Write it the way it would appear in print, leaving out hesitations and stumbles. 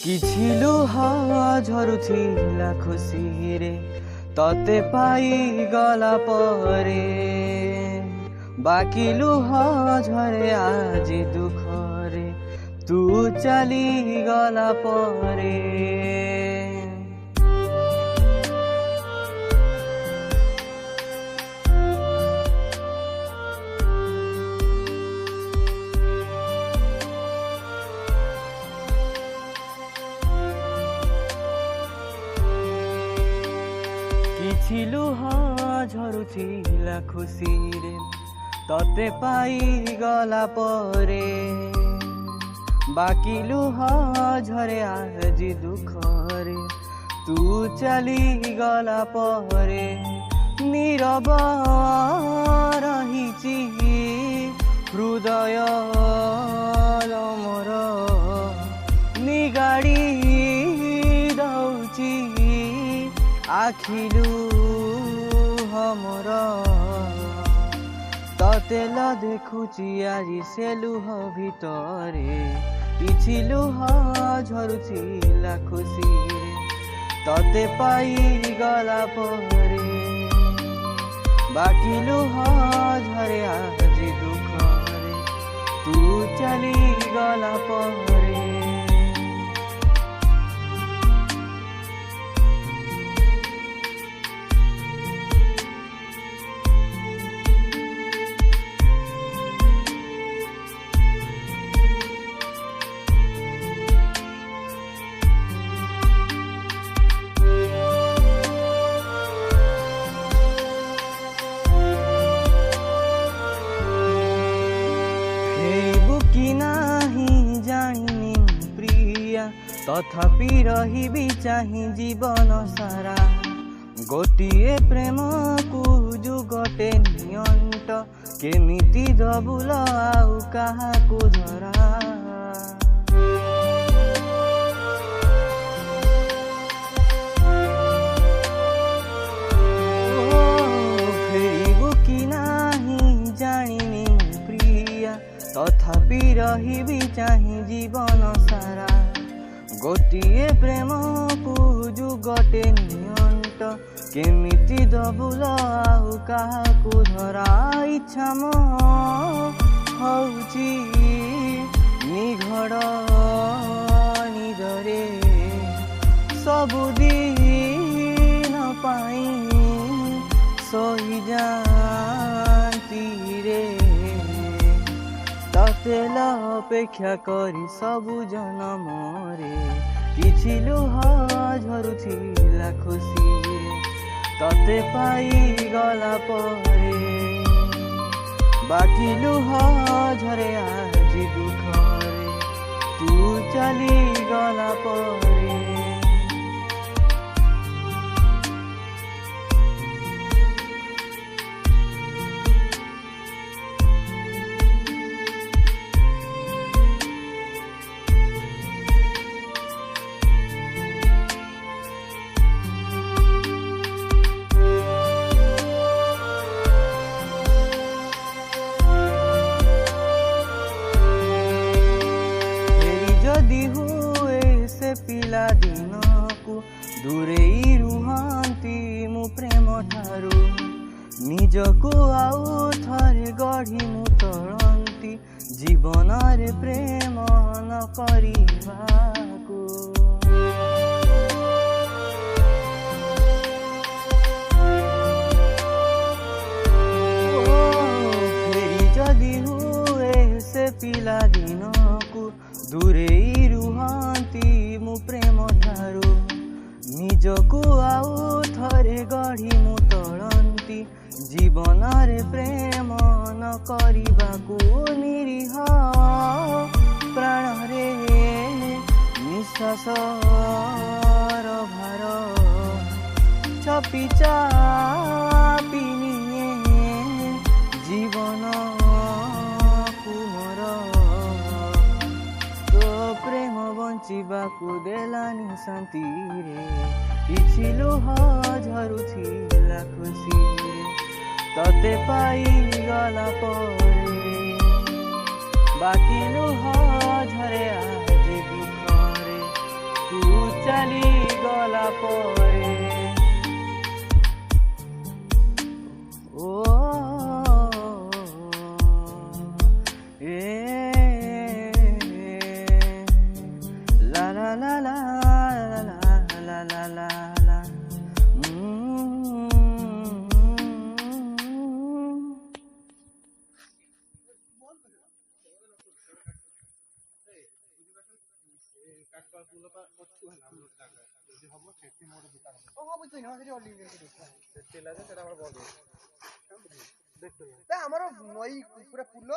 କିଛି ଲୁହ ଝରୁଥିଲା ଖୁସିରେ ତତେ ପାଇଗଲା ପରେ, ବାକି ଲୁହ ଝରେ ଆଜି ଦୁଃଖରେ ତୁ ଚାଲିଗଲା ପରେ। କିଛି ଲୁହ ଝରୁଥିଲା ଖୁସିରେ ତତେ ପାଇଗଲା ପରେ, ବାକି ଲୁହ ଝରେ ଆଜି ଦୁଃଖରେ ତୁ ଚାଲିଗଲା ପରେ। ନୀରବ ରହିଛି ହୃଦୟ ମୋର, ନିଗାଡ଼ି ଦଉଛି ଆଖିଲୁ ମୋର। ତତେ ଲ ଦେଖୁଛି ଆଜି ସେ ଲୁହ ଭିତରେ, କିଛି ଲୁହ ଝରୁଥିଲା ଖୁସିରେ ତତେ ପାଇଗଲା ପରେ, ବାକି ଲୁହ ଝରେ ଆଜି ଦୁଃଖରେ ତୁ ଚାଲିଗଲା ପରେ। कि नाही जानिनी प्रिया, तथापि रहिबी चाहि जीवन सारा। गोटिए प्रेम को जुगटे नियंट, केमिति दबुल आउ काहाकु धरा। फेरिबु कि नाही जानिनी प्रिया, तथापि रहिबी चाहि जीवन सारा। गोटिए प्रेम को जुगटे नियंट, केमिति दबुल आउ काहाकु धरा। इच्छा म हौची निघड़ निदरे, सबुदिन पाई सोई जाती रे। तते ल अपेक्षा करी सबु जनमरे, କିଛି ଲୁହ ଝରୁଥିଲା ଖୁସିରେ ତତେ ପାଇଗଲା ପରେ, ବାକି ଲୁହ ଝରେ ଆଜି ଦୁଃଖରେ ତୁ ଚାଲିଗଲା ପରେ। ଯଦି ହୁଏ ସେ ପିଲା ଦିନକୁ ଦୂରେଇ ରୁହନ୍ତି ମୁଁ ପ୍ରେମ ଠାରୁ, ନିଜକୁ ଆଉ ଥରେ ଗଢ଼ି ମୁଁ ତୋଳନ୍ତି ଜୀବନରେ ପ୍ରେମ ନ କରିବାକୁ। ଫେରି ଯଦି ହୁଏ ସେ ପିଲା ଦିନକୁ ଦୂରେଇ ରୁହନ୍ତି ମୁଁ ପ୍ରେମ ଠାରୁ, ନିଜକୁ ଆଉ ଥରେ ଗଢ଼ି ମୁଁ ତୋଳନ୍ତି ଜୀବନରେ ପ୍ରେମ ନ କରିବାକୁ। ନିରୀହ ପ୍ରାଣରେ ନିଶ୍ୱାସର ଭାର ଛପି ଚାପି ନିଏ ଜୀବନକୁ ମୋର। ପ୍ରେମ ବଞ୍ଚିବାକୁ ଦେଲାନି ଶାନ୍ତିରେ, କିଛି ଲୁହ ଝରୁଥିଲା ଖୁସିରେ ତତେ ପାଇଗଲା ପରେ, ବାକି ଲୁହ ଝରେ ଆଜି ଦୁଃଖରେ ପରେ ଓ ଏ ଲା ଲା ଲା ଲା ଲା ଲା ଲା ଲା ଲା ଆମର ନଈ ପୁରା ପୁଲ